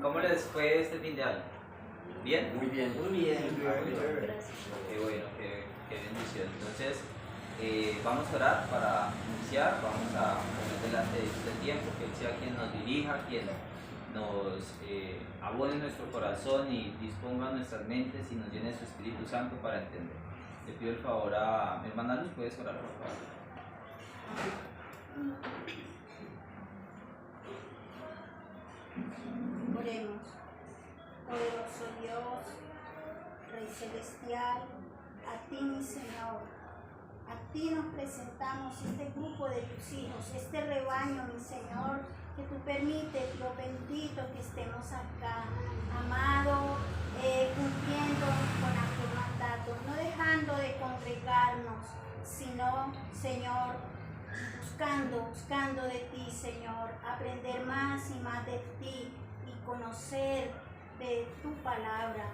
¿Cómo les fue este fin de año? ¿Bien? Muy bien. Muy bien. Gracias. Qué bueno, qué bendición. Entonces, vamos a orar para iniciar, vamos a poner delante de este tiempo, que Él sea quien nos dirija, quien nos abone nuestro corazón y disponga nuestras mentes y nos llene de su Espíritu Santo para entender. Le pido el favor a mi hermana Luz, ¿puedes orar por favor? Oremos. Poderoso Dios, Rey Celestial, a ti mi Señor, a ti nos presentamos este grupo de tus hijos, este rebaño mi Señor, que tú permites, Dios bendito, que estemos acá, amado, cumpliendo con aquel mandato, no dejando de congregarnos, sino, Señor, buscando de ti, Señor, aprender más y más de ti y conocer de tu palabra.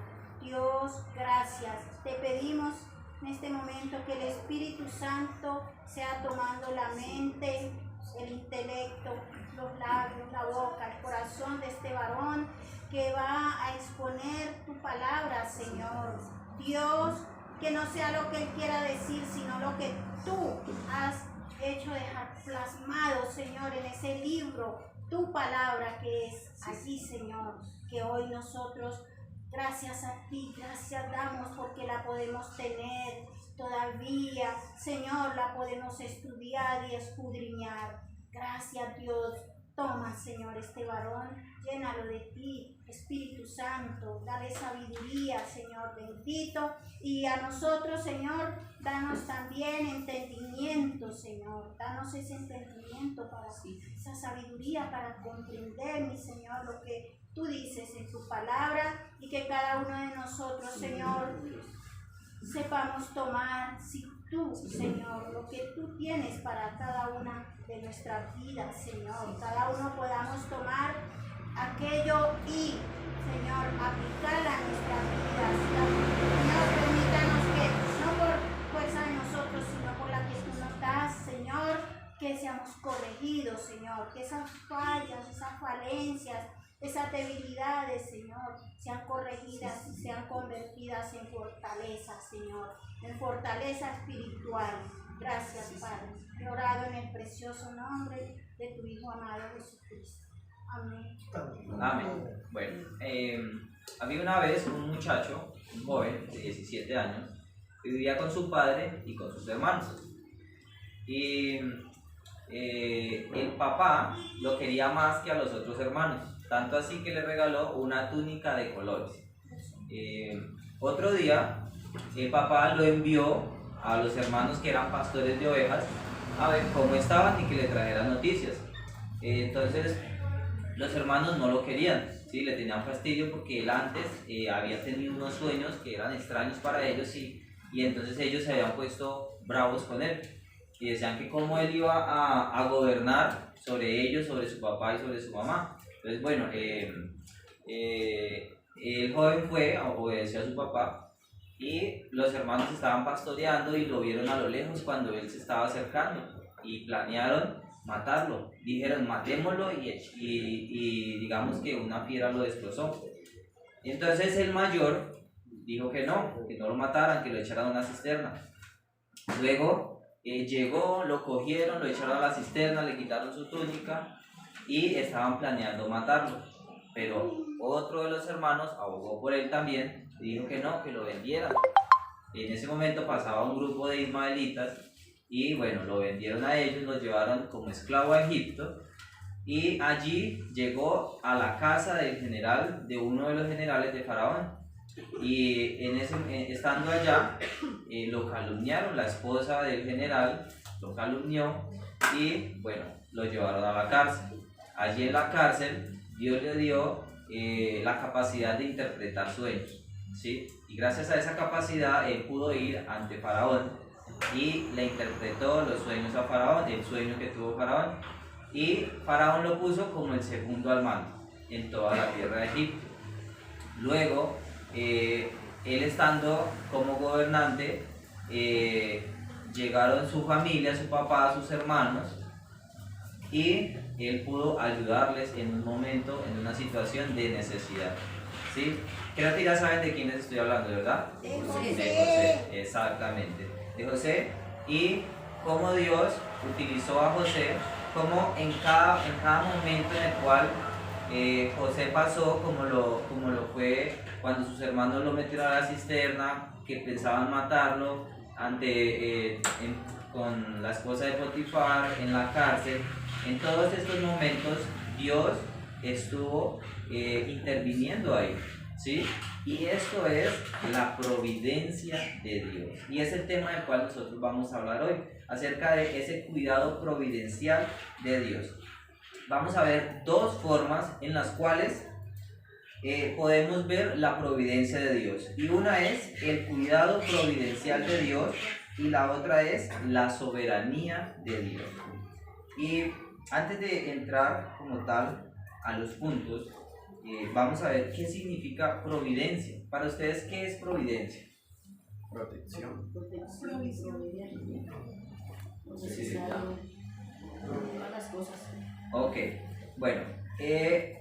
Dios, gracias. Te pedimos en este momento que el Espíritu Santo sea tomando la mente, el intelecto, los labios, la boca, el corazón de este varón que va a exponer tu palabra, Señor. Dios, que no sea lo que él quiera decir, sino lo que tú has hecho dejar plasmado, Señor, en ese libro, tu palabra que es allí, Señor, que hoy nosotros, gracias a ti, gracias damos porque la podemos tener todavía, Señor, la podemos estudiar y escudriñar. Gracias, Dios. Toma, Señor, este varón, llénalo de ti, Espíritu Santo, dale sabiduría, Señor, bendito. Y a nosotros, Señor, danos también entendimiento, Señor. Danos ese entendimiento para sí, esa sabiduría para comprender, mi Señor, lo que tú dices en tu palabra y que cada uno de nosotros, Señor, sepamos tomar, si tú, Señor, lo que tú tienes para cada una de nuestras vidas, Señor. Cada uno podamos tomar aquello y, Señor, aplicarla a nuestras vidas. Señor, permítanos que no por fuerza de nosotros, sino por la que tú nos das, Señor, que seamos corregidos, Señor, que esas fallas, esas falencias, esas debilidades, Señor, sean corregidas y sean convertidas en fortaleza, Señor, en fortaleza espiritual. Gracias, Padre. He orado en el precioso nombre de tu Hijo amado Jesucristo. Amén. Amén. Bueno, había una vez un muchacho, un joven de 17 años, que vivía con su padre y con sus hermanos. Y el papá lo quería más que a los otros hermanos, tanto así que le regaló una túnica de colores. Otro día, el papá lo envió a los hermanos que eran pastores de ovejas a ver cómo estaban y que le trajeran noticias. Entonces, los hermanos no lo querían, ¿sí? Le tenían fastidio porque él antes había tenido unos sueños que eran extraños para ellos y entonces ellos se habían puesto bravos con él. Y decían que cómo él iba a gobernar sobre ellos, sobre su papá y sobre su mamá. Entonces, bueno, el joven fue, obedeció a su papá y los hermanos estaban pastoreando y lo vieron a lo lejos cuando él se estaba acercando y planearon matarlo. Dijeron, matémoslo y digamos que una fiera lo destrozó. Entonces el mayor dijo que no lo mataran, que lo echaran a una cisterna. Luego llegó, lo cogieron, lo echaron a la cisterna, le quitaron su túnica y estaban planeando matarlo. Pero otro de los hermanos abogó por él también y dijo que no, que lo vendieran. En ese momento pasaba un grupo de ismaelitas y bueno, lo vendieron a ellos, lo llevaron como esclavo a Egipto y allí llegó a la casa del general, de uno de los generales de Faraón. Y estando allá lo calumniaron, la esposa del general lo calumnió y bueno, lo llevaron a la cárcel. Allí en la cárcel Dios le dio la capacidad de interpretar sueños, ¿sí? Y gracias a esa capacidad él pudo ir ante Faraón y le interpretó los sueños a Faraón, el sueño que tuvo Faraón, y Faraón lo puso como el segundo al mando en toda la tierra de Egipto. Luego él estando como gobernante, llegaron su familia, su papá, sus hermanos y Él pudo ayudarles en un momento, en una situación de necesidad. ¿Sí? Creo que ya saben de quiénes estoy hablando, ¿verdad? De De José. José, exactamente. De José, y cómo Dios utilizó a José, como en cada momento en el cual José pasó, como lo fue cuando sus hermanos lo metieron a la cisterna, que pensaban matarlo, con la esposa de Potifar, en la cárcel. En todos estos momentos Dios estuvo interviniendo ahí, ¿sí? Y esto es la providencia de Dios. Y es el tema del cual nosotros vamos a hablar hoy, acerca de ese cuidado providencial de Dios. Vamos a ver dos formas en las cuales podemos ver la providencia de Dios. Y una es el cuidado providencial de Dios y la otra es la soberanía de Dios. Y antes de entrar como tal a los puntos, vamos a ver qué significa providencia. Para ustedes, ¿qué es providencia? Protección. Todas las cosas. Ok, bueno,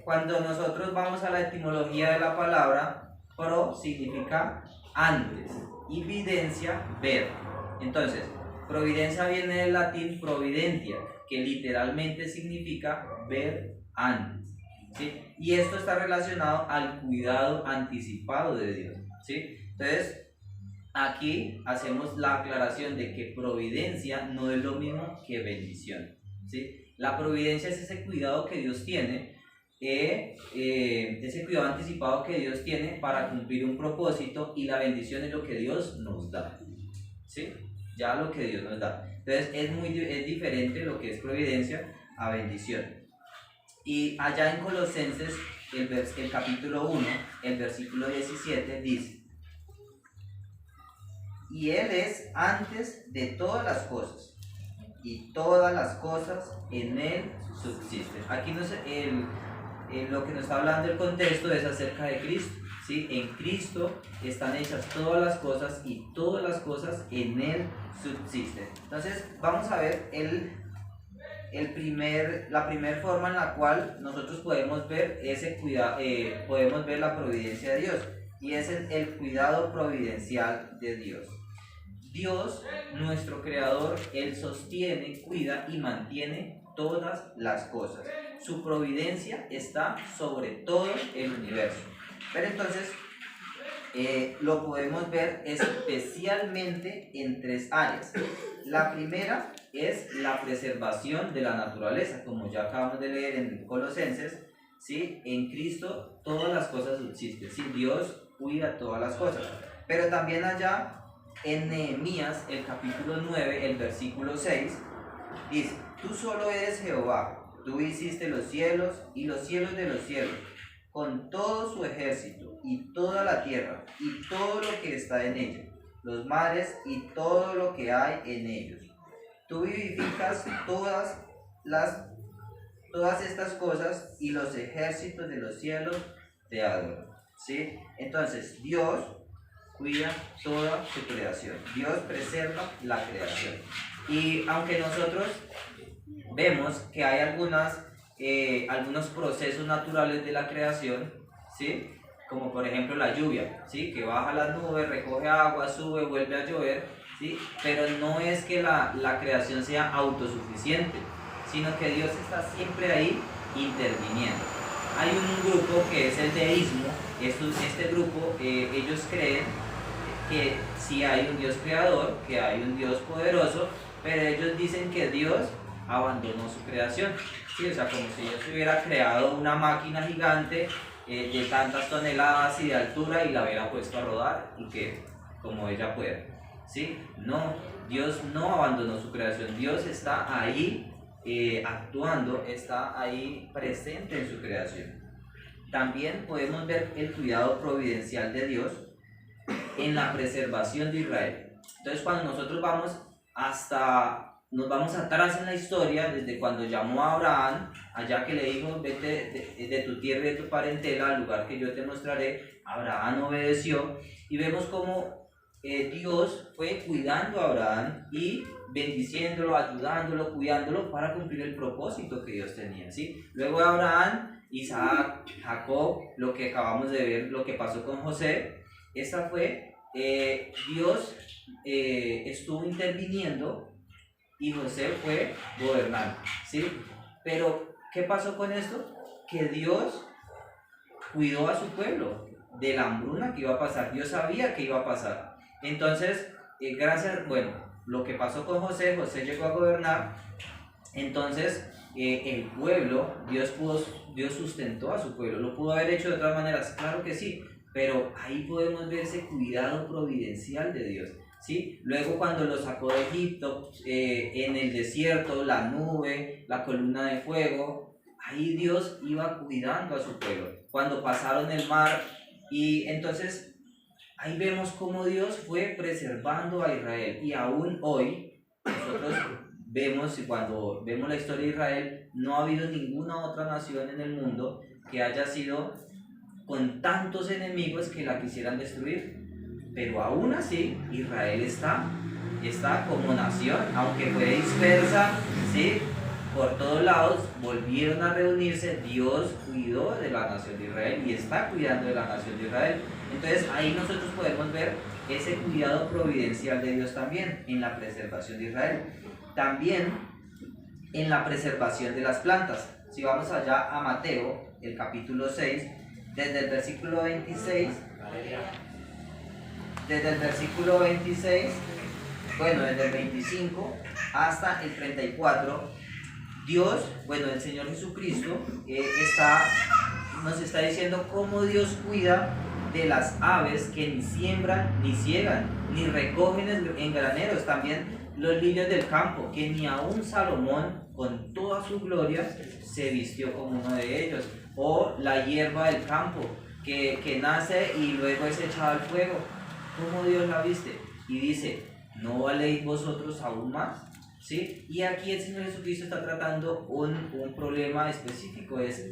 cuando nosotros vamos a la etimología de la palabra, pro significa antes y videncia, ver. Entonces, providencia viene del latín providentia, que literalmente significa ver antes, ¿sí? Y esto está relacionado al cuidado anticipado de Dios, ¿sí? Entonces, aquí hacemos la aclaración de que providencia no es lo mismo que bendición, ¿sí? La providencia es ese cuidado que Dios tiene, ese cuidado anticipado que Dios tiene para cumplir un propósito, y la bendición es lo que Dios nos da, ¿sí? Ya lo que Dios nos da. Entonces es diferente lo que es providencia a bendición. Y allá en Colosenses, el capítulo 1, el versículo 17 dice: y Él es antes de todas las cosas, y todas las cosas en Él subsisten. Aquí lo que nos está hablando el contexto es acerca de Cristo, ¿sí? En Cristo están hechas todas las cosas, y todas las cosas en Él subsisten. Entonces vamos a ver la primera forma en la cual nosotros podemos ver ese cuidado, podemos ver la providencia de Dios, y es el cuidado providencial de Dios. Dios, nuestro creador, Él sostiene, cuida y mantiene todas las cosas. Su providencia está sobre todo el universo. Pero entonces lo podemos ver especialmente en tres áreas. La primera es la preservación de la naturaleza, como ya acabamos de leer en Colosenses, ¿sí? En Cristo todas las cosas subsisten, ¿sí? Dios cuida todas las cosas. Pero también allá en Nehemías, el capítulo 9, el versículo 6, dice: tú solo eres Jehová, tú hiciste los cielos y los cielos de los cielos, con todo su ejército, y toda la tierra, y todo lo que está en ella, los mares y todo lo que hay en ellos. Tú vivificas todas estas cosas, y los ejércitos de los cielos te adoran, ¿sí? Entonces, Dios cuida toda su creación. Dios preserva la creación. Y aunque nosotros vemos que hay algunos procesos naturales de la creación, ¿sí? Como por ejemplo la lluvia, ¿sí? Que baja las nubes, recoge agua, sube, vuelve a llover, ¿sí? Pero no es que la creación sea autosuficiente, sino que Dios está siempre ahí interviniendo. Hay un grupo que es el deísmo. Este grupo, ellos creen que sí hay un Dios creador, que hay un Dios poderoso, pero ellos dicen que Dios abandonó su creación, ¿sí? O sea, como si Dios hubiera creado una máquina gigante de tantas toneladas y de altura, y la hubiera puesto a rodar, y que como ella puede, ¿sí? No, Dios no abandonó su creación. Dios está ahí actuando, está ahí presente en su creación. También podemos ver el cuidado providencial de Dios en la preservación de Israel. Entonces, cuando nosotros nos vamos atrás en la historia, desde cuando llamó a Abraham, allá que le dijo: vete de tu tierra y de tu parentela al lugar que yo te mostraré, Abraham obedeció, y vemos cómo Dios fue cuidando a Abraham y bendiciéndolo, ayudándolo, cuidándolo para cumplir el propósito que Dios tenía, ¿sí? Luego Abraham, Isaac, Jacob, lo que acabamos de ver, lo que pasó con José, esta fue, Dios estuvo interviniendo y José fue gobernando, ¿sí? Pero, ¿qué pasó con esto? Que Dios cuidó a su pueblo de la hambruna que iba a pasar. Dios sabía que iba a pasar. Entonces, lo que pasó con José, José llegó a gobernar. Entonces, el pueblo, Dios sustentó a su pueblo. ¿Lo pudo haber hecho de otras maneras? Claro que sí, pero ahí podemos ver ese cuidado providencial de Dios, ¿sí? Luego, cuando lo sacó de Egipto, en el desierto, la nube, la columna de fuego, ahí Dios iba cuidando a su pueblo. Cuando pasaron el mar, y entonces ahí vemos cómo Dios fue preservando a Israel. Y aún hoy, nosotros vemos, y cuando vemos la historia de Israel, no ha habido ninguna otra nación en el mundo que haya sido con tantos enemigos que la quisieran destruir. Pero aún así, Israel está como nación, aunque fue dispersa, ¿sí? Por todos lados, volvieron a reunirse. Dios cuidó de la nación de Israel y está cuidando de la nación de Israel. Entonces ahí nosotros podemos ver ese cuidado providencial de Dios también en la preservación de Israel. También en la preservación de las plantas. Si vamos allá a Mateo, el capítulo 6, desde el versículo 26, desde el 25 hasta el 34, Dios, el Señor Jesucristo nos está diciendo cómo Dios cuida de las aves que ni siembran, ni ciegan, ni recogen en graneros. También los lirios del campo, que ni aun Salomón, con toda su gloria, se vistió como uno de ellos. O la hierba del campo, que nace y luego es echada al fuego. ¿Cómo Dios la viste? Y dice, ¿no valéis vosotros aún más? ¿Sí? Y aquí el Señor Jesucristo está tratando un problema específico, es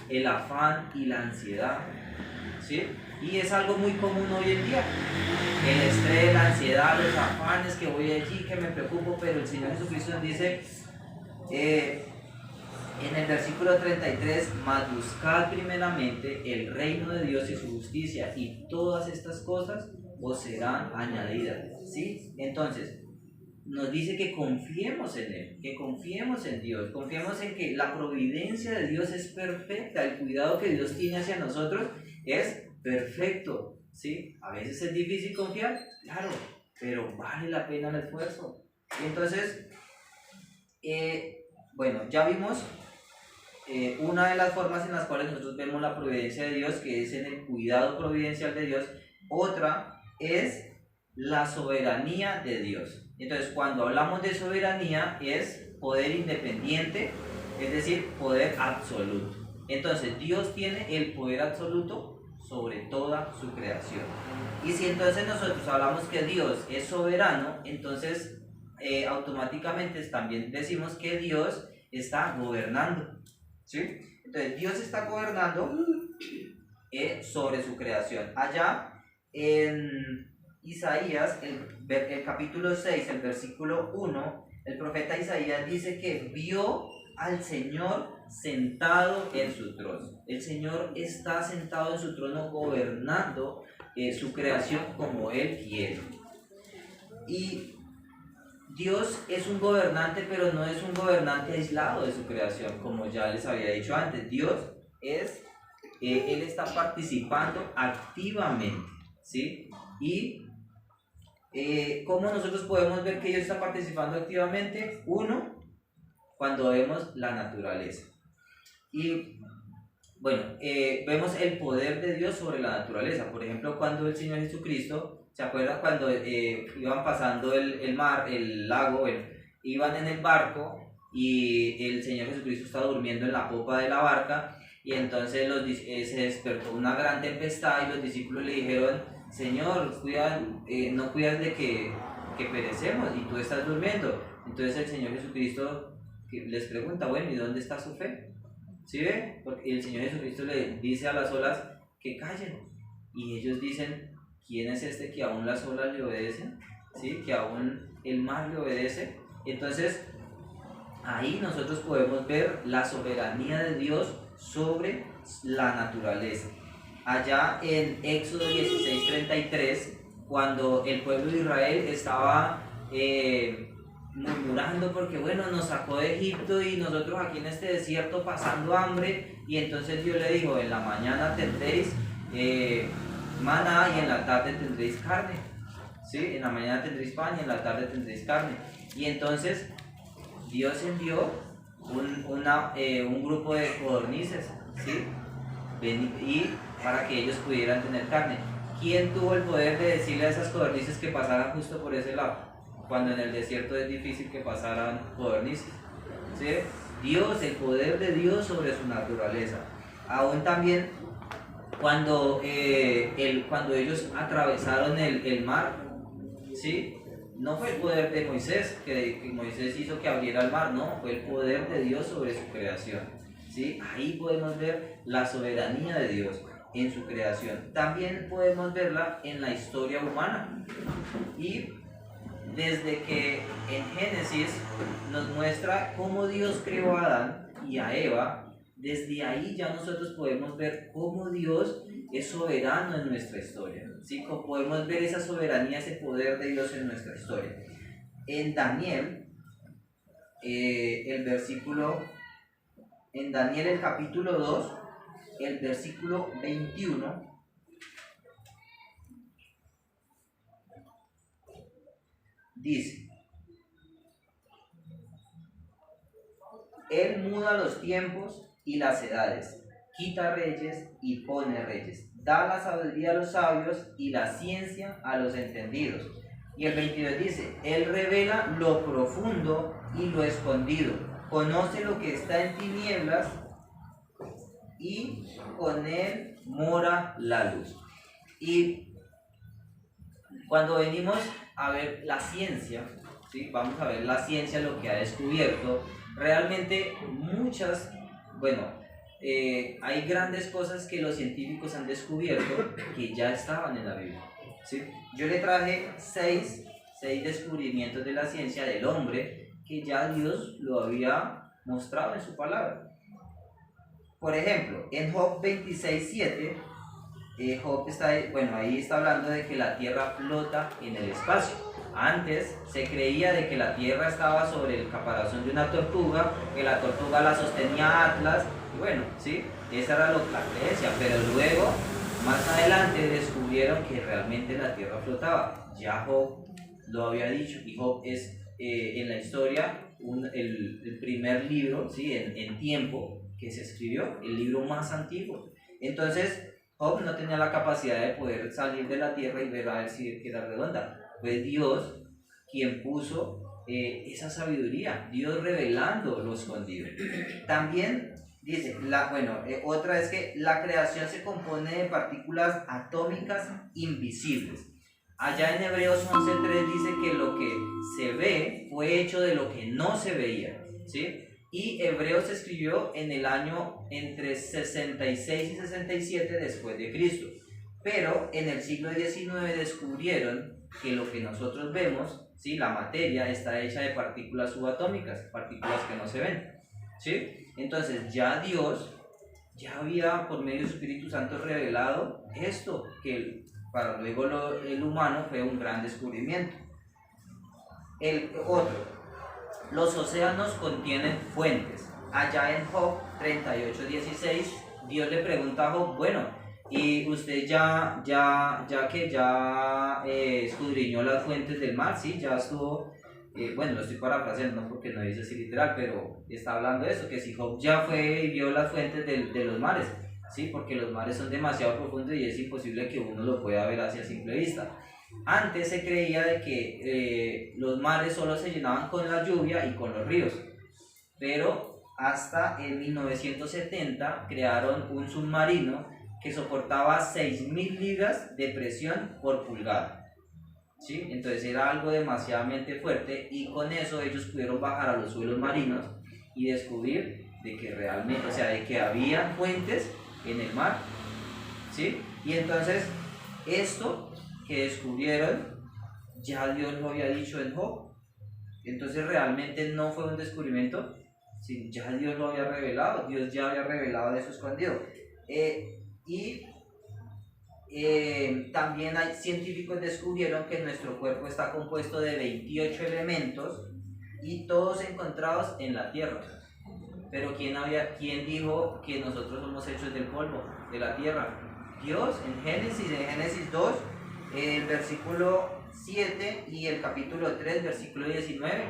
el afán y la ansiedad, ¿sí? Y es algo muy común hoy en día, el estrés, la ansiedad, los afanes, que voy allí, que me preocupo, pero el Señor Jesucristo nos dice en el versículo 33, mas buscad primeramente el reino de Dios y su justicia, y todas estas cosas os serán añadidas, ¿sí? Entonces, nos dice que confiemos en Él, que confiemos en Dios, confiemos en que la providencia de Dios es perfecta, el cuidado que Dios tiene hacia nosotros es perfecto, ¿sí? A veces es difícil confiar, claro, pero vale la pena el esfuerzo. Y entonces, ya vimos una de las formas en las cuales nosotros vemos la providencia de Dios, que es en el cuidado providencial de Dios. Otra es la soberanía de Dios. Entonces, cuando hablamos de soberanía, es poder independiente, es decir, poder absoluto. Entonces, Dios tiene el poder absoluto sobre toda su creación. Y si entonces nosotros hablamos que Dios es soberano, entonces automáticamente también decimos que Dios está gobernando, ¿sí? Entonces, Dios está gobernando sobre su creación. Allá en Isaías, el capítulo 6, el versículo 1, el profeta Isaías dice que vio al Señor sentado en su trono. El Señor está sentado en su trono gobernando su creación como Él quiere. Y Dios es un gobernante, pero no es un gobernante aislado de su creación, como ya les había dicho antes. Dios Él está participando activamente, ¿sí? Y ¿cómo nosotros podemos ver que Dios está participando activamente? Uno, cuando vemos la naturaleza. Y vemos el poder de Dios sobre la naturaleza. Por ejemplo, cuando el Señor Jesucristo, ¿se acuerdan cuando iban pasando el mar, el lago, iban en el barco y el Señor Jesucristo estaba durmiendo en la popa de la barca, y entonces se despertó una gran tempestad y los discípulos le dijeron: Señor, no cuidas de que perecemos y tú estás durmiendo? Entonces el Señor Jesucristo les pregunta: bueno, ¿y dónde está su fe? ¿Sí ve? Porque el Señor Jesucristo le dice a las olas que callen, y ellos dicen: ¿quién es este que aún las olas le obedecen? ¿sí? Que aún el mar le obedece. Entonces, ahí nosotros podemos ver la soberanía de Dios sobre la naturaleza. Allá en Éxodo 16:33, cuando el pueblo de Israel estaba murmurando porque bueno, nos sacó de Egipto y nosotros aquí en este desierto pasando hambre, y entonces Dios le dijo, en la mañana tendréis maná y en la tarde tendréis carne, ¿sí? En la mañana tendréis pan y en la tarde tendréis carne. Y entonces Dios envió un grupo de codornices, ¿sí? Y para que ellos pudieran tener carne. ¿Quién tuvo el poder de decirle a esas codornices que pasaran justo por ese lado? Cuando en el desierto es difícil que pasaran codornices, ¿sí? Dios, el poder de Dios sobre su naturaleza. Aún también cuando ellos atravesaron el mar, ¿sí? No fue el poder de Moisés, que Moisés hizo que abriera el mar, no, fue el poder de Dios sobre su creación, ¿sí? Ahí podemos ver la soberanía de Dios en su creación. También podemos verla en la historia humana. Y desde que en Génesis nos muestra cómo Dios creó a Adán y a Eva, desde ahí ya nosotros podemos ver cómo Dios es soberano en nuestra historia, ¿sí? Podemos ver esa soberanía, ese poder de Dios en nuestra historia. En Daniel, el capítulo 2, el versículo 21, dice: Él muda los tiempos y las edades, quita reyes y pone reyes, da la sabiduría a los sabios y la ciencia a los entendidos. Y el 22 dice: Él revela lo profundo y lo escondido, conoce lo que está en tinieblas y con él mora la luz. Y cuando venimos a ver la ciencia, ¿sí? Vamos a ver la ciencia, lo que ha descubierto, realmente hay grandes cosas que los científicos han descubierto que ya estaban en la Biblia, ¿sí? Yo le traje seis descubrimientos de la ciencia del hombre que ya Dios lo había mostrado en su palabra. Por ejemplo, en Job 26:7, Job ahí está hablando de que la tierra flota en el espacio. Antes se creía de que la tierra estaba sobre el caparazón de una tortuga, que la tortuga la sostenía Atlas, y bueno, ¿sí? Esa era la creencia, pero luego, más adelante, descubrieron que realmente la tierra flotaba. Ya Job lo había dicho, y Job es en la historia el primer libro, ¿sí? en tiempo que se escribió, el libro más antiguo. Entonces, Job no tenía la capacidad de poder salir de la tierra y ver a ver si era redonda. Fue Dios quien puso esa sabiduría, Dios revelando lo escondido. También dice, otra es que la creación se compone de partículas atómicas invisibles. Allá en Hebreos 11:3 dice que lo que se ve fue hecho de lo que no se veía, ¿sí? Y Hebreos se escribió en el año entre 66 y 67 después de Cristo. Pero en el siglo XIX descubrieron que lo que nosotros vemos, ¿sí? La materia está hecha de partículas subatómicas, partículas que no se ven, ¿sí? Entonces ya Dios ya había por medio de su Espíritu Santo revelado esto, que para luego el humano fue un gran descubrimiento. El otro, los océanos contienen fuentes. Allá en Job 38:16, Dios le pregunta a Job, bueno, y usted ya escudriñó las fuentes del mar, ¿sí? Ya estuvo, lo estoy parafraseando, no porque no dice así literal, pero está hablando de eso, que si Job ya fue y vio las fuentes de los mares, ¿sí? Porque los mares son demasiado profundos y es imposible que uno lo pueda ver así a simple vista. Antes se creía de que los mares solo se llenaban con la lluvia y con los ríos, pero hasta en 1970 crearon un submarino que soportaba 6.000 libras de presión por pulgada, ¿sí? Entonces era algo demasiadamente fuerte, y con eso ellos pudieron bajar a los suelos marinos y descubrir de que realmente, de que había fuentes en el mar, ¿sí? Y entonces esto que descubrieron ya Dios lo había dicho en Job. Entonces realmente no fue un descubrimiento, sino ya Dios lo había revelado, Dios ya había revelado eso escondido. También hay científicos descubrieron que nuestro cuerpo está compuesto de 28 elementos y todos encontrados en la tierra. Pero ¿quién dijo que nosotros somos hechos del polvo, de la tierra? Dios, en Génesis 2, el versículo 7 y el capítulo 3, versículo 19,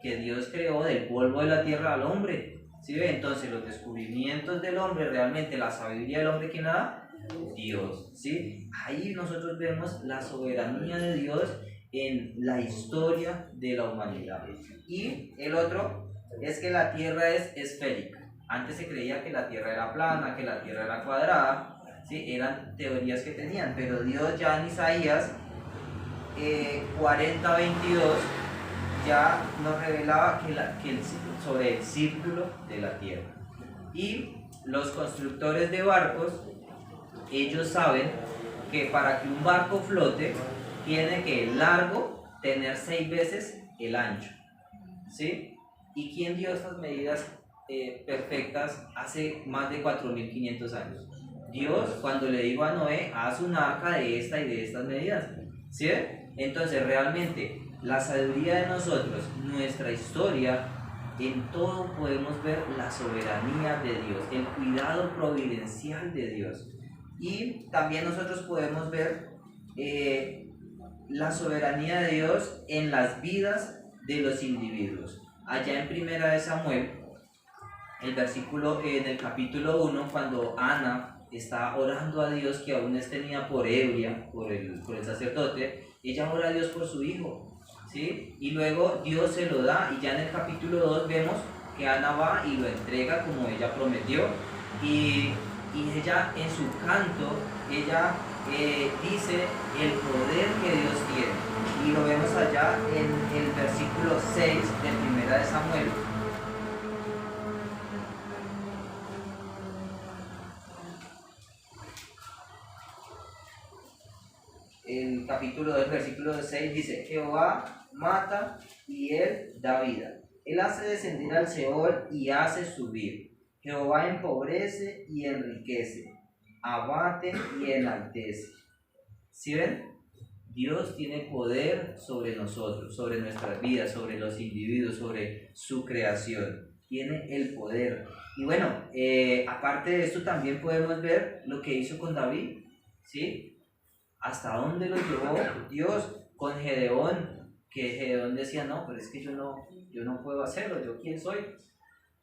que Dios creó del polvo de la tierra al hombre. ¿Sí ve? Entonces los descubrimientos del hombre, realmente la sabiduría del hombre, ¿quién la da? Dios. ¿Sí? Ahí nosotros vemos la soberanía de Dios en la historia de la humanidad. Y el otro es que la tierra es esférica. Antes se creía que la tierra era plana, que la tierra era cuadrada. ¿Sí? Eran teorías que tenían, pero Dios ya en Isaías 40:22 ya nos revelaba sobre el círculo de la tierra. Y los constructores de barcos, ellos saben que para que un barco flote tiene que el largo tener 6 veces el ancho. ¿Sí? ¿Y quién dio estas medidas perfectas hace más de 4.500 años? Dios, cuando le dijo a Noé, haz una arca de esta y de estas medidas. ¿Sí? Entonces realmente la sabiduría de nosotros, nuestra historia, en todo podemos ver la soberanía de Dios, el cuidado providencial de Dios. Y también nosotros podemos ver la soberanía de Dios en las vidas de los individuos. Allá en 1 de Samuel, en el capítulo 1, cuando Ana está orando a Dios, que aún es tenida por ebria, por el sacerdote, ella ora a Dios por su hijo, ¿sí? Y luego Dios se lo da, y ya en el capítulo 2 vemos que Ana va y lo entrega como ella prometió, y ella en su canto, ella dice el poder que Dios tiene, y lo vemos allá en el versículo 6 de 1 de Samuel. El capítulo 2, versículo 6 dice: Jehová mata y él da vida. Él hace descender al Seol y hace subir. Jehová empobrece y enriquece, abate y enaltece. ¿Sí ven? Dios tiene poder sobre nosotros, sobre nuestras vidas, sobre los individuos, sobre su creación. Tiene el poder. Y bueno, aparte de esto también podemos ver lo que hizo con David, ¿sí? Hasta dónde lo llevó Dios con Gedeón, que Gedeón decía, no, pero es que yo no puedo hacerlo, ¿yo quién soy?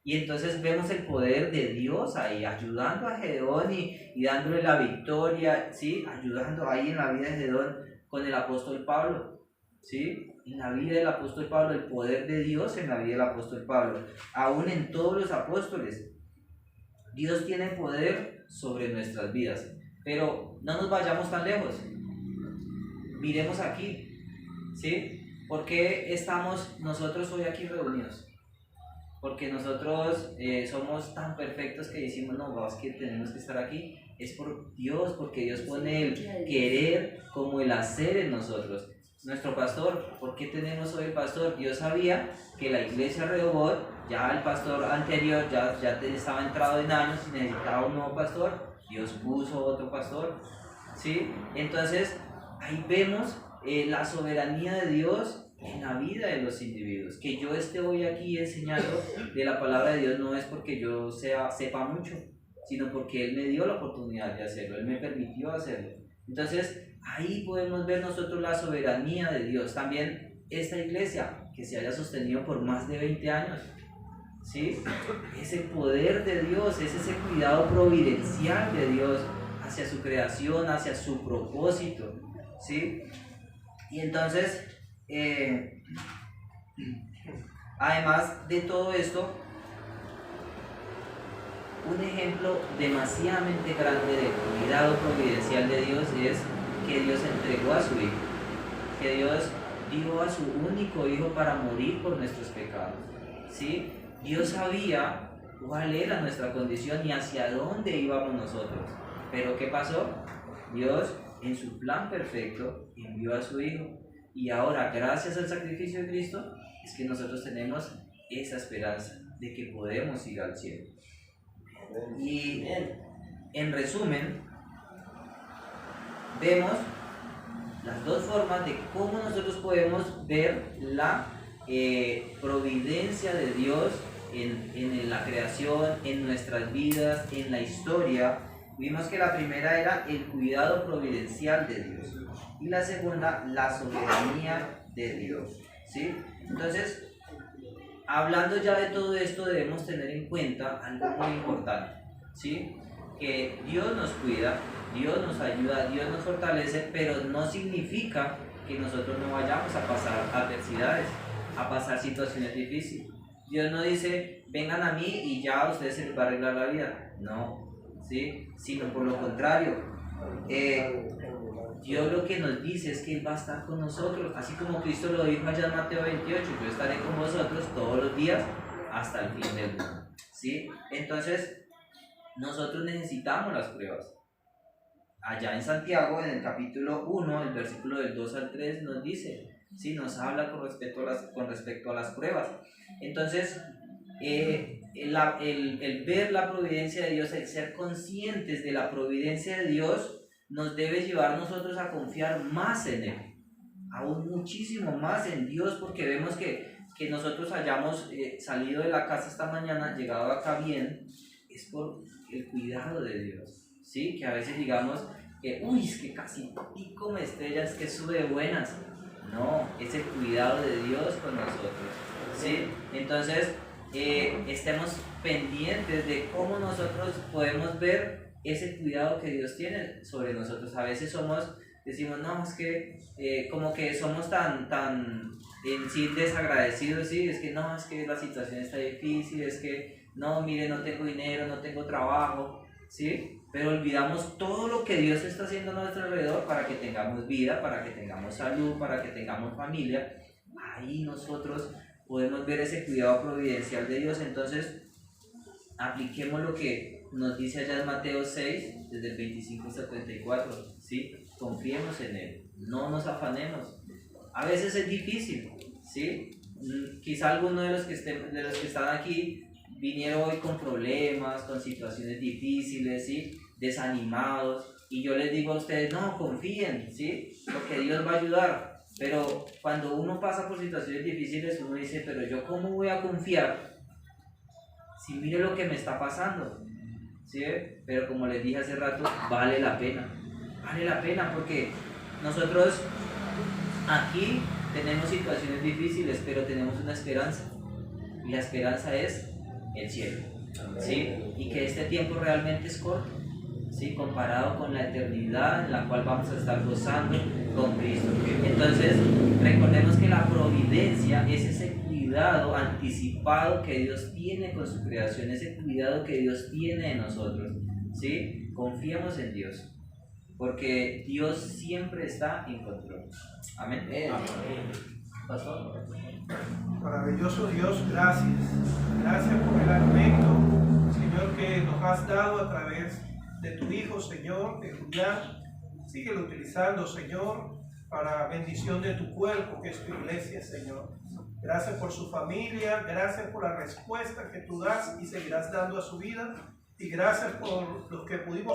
Y entonces vemos el poder de Dios ahí, ayudando a Gedeón y dándole la victoria, ¿sí? Ayudando ahí en la vida de Gedeón con el apóstol Pablo, ¿sí? En la vida del apóstol Pablo, el poder de Dios en la vida del apóstol Pablo, aún en todos los apóstoles. Dios tiene poder sobre nuestras vidas, pero no nos vayamos tan lejos. Miremos aquí, ¿sí? ¿Por qué estamos nosotros hoy aquí reunidos? Porque nosotros somos tan perfectos que decimos, no, es que tenemos que estar aquí. Es por Dios, porque Dios pone el querer como el hacer en nosotros. Nuestro pastor, ¿por qué tenemos hoy el pastor? Dios sabía que la iglesia Rehoboth, ya el pastor anterior ya estaba entrado en años y necesitaba un nuevo pastor. Dios puso otro pastor, ¿sí? Entonces ahí vemos la soberanía de Dios en la vida de los individuos. Que yo esté hoy aquí enseñando de la palabra de Dios no es porque yo sepa mucho, sino porque Él me dio la oportunidad de hacerlo, Él me permitió hacerlo. Entonces ahí podemos ver nosotros la soberanía de Dios. También esta iglesia que se haya sostenido por más de 20 años, ¿sí? Es el poder de Dios, es ese cuidado providencial de Dios hacia su creación, hacia su propósito, ¿sí? Y entonces además de todo esto, un ejemplo demasiadamente grande del cuidado providencial de Dios es que Dios entregó a su Hijo, que Dios dio a su único Hijo para morir por nuestros pecados, ¿sí? Dios sabía cuál era nuestra condición y hacia dónde íbamos nosotros, pero ¿qué pasó? Dios, en su plan perfecto, envió a su Hijo. Y ahora, gracias al sacrificio de Cristo, es que nosotros tenemos esa esperanza de que podemos ir al cielo. Y en resumen, vemos las dos formas de cómo nosotros podemos ver la providencia de Dios en la creación, en nuestras vidas, en la historia. Vimos que la primera era el cuidado providencial de Dios y la segunda, la soberanía de Dios, ¿sí? Entonces, hablando ya de todo esto, debemos tener en cuenta algo muy importante, ¿sí? Que Dios nos cuida, Dios nos ayuda, Dios nos fortalece, pero no significa que nosotros no vayamos a pasar adversidades, a pasar situaciones difíciles. Dios no dice, vengan a mí y ya a ustedes se les va a arreglar la vida. No, ¿sí? Sino por lo contrario. Dios lo que nos dice es que Él va a estar con nosotros, así como Cristo lo dijo allá en Mateo 28, yo estaré con vosotros todos los días hasta el fin del mundo, ¿sí? Entonces, nosotros necesitamos las pruebas. Allá en Santiago, en el capítulo 1, el versículo del 2 al 3 nos dice, ¿sí? Nos habla con respecto a las pruebas. Entonces, el ver la providencia de Dios, el ser conscientes de la providencia de Dios, nos debe llevar nosotros a confiar más en Él, aún muchísimo más en Dios, porque vemos que nosotros hayamos salido de la casa esta mañana, llegado acá bien, es por el cuidado de Dios, ¿sí? Que a veces digamos que, uy, es que casi pico me estrella, es que sube de buenas. No, es el cuidado de Dios con nosotros, ¿sí? Entonces, estemos pendientes de cómo nosotros podemos ver ese cuidado que Dios tiene sobre nosotros. A veces decimos, no, es que como que somos tan en sí desagradecidos, ¿sí? Es que no, es que la situación está difícil, es que no, mire, no tengo dinero, no tengo trabajo, ¿sí? Pero olvidamos todo lo que Dios está haciendo a nuestro alrededor para que tengamos vida, para que tengamos salud, para que tengamos familia. Ahí nosotros podemos ver ese cuidado providencial de Dios. Entonces, apliquemos lo que nos dice allá en Mateo 6, desde el 25 hasta el 34, ¿sí? Confiemos en Él, no nos afanemos. A veces es difícil, ¿sí? Quizá alguno de los que están aquí vinieron hoy con problemas, con situaciones difíciles, ¿sí? Desanimados, y yo les digo a ustedes, no, confíen, ¿sí? Porque Dios va a ayudar. Pero cuando uno pasa por situaciones difíciles, uno dice, pero yo ¿cómo voy a confiar si mire lo que me está pasando? ¿Sí? Pero como les dije hace rato, vale la pena porque nosotros aquí tenemos situaciones difíciles, pero tenemos una esperanza, y la esperanza es el cielo, ¿sí? Y que este tiempo realmente es corto, ¿sí? Comparado con la eternidad en la cual vamos a estar gozando con Cristo. Entonces, recordemos que la providencia es ese cuidado anticipado que Dios tiene con su creación, ese cuidado que Dios tiene en nosotros, ¿sí? Confiemos en Dios, porque Dios siempre está en control. Amén. Pastor. Maravilloso Dios, gracias. Gracias por el alimento, Señor, que nos has dado a través de tu Hijo, Señor, de Julián. Síguelo utilizando, Señor, para bendición de tu cuerpo, que es tu iglesia, Señor. Gracias por su familia, gracias por la respuesta que tú das y seguirás dando a su vida, y gracias por los que pudimos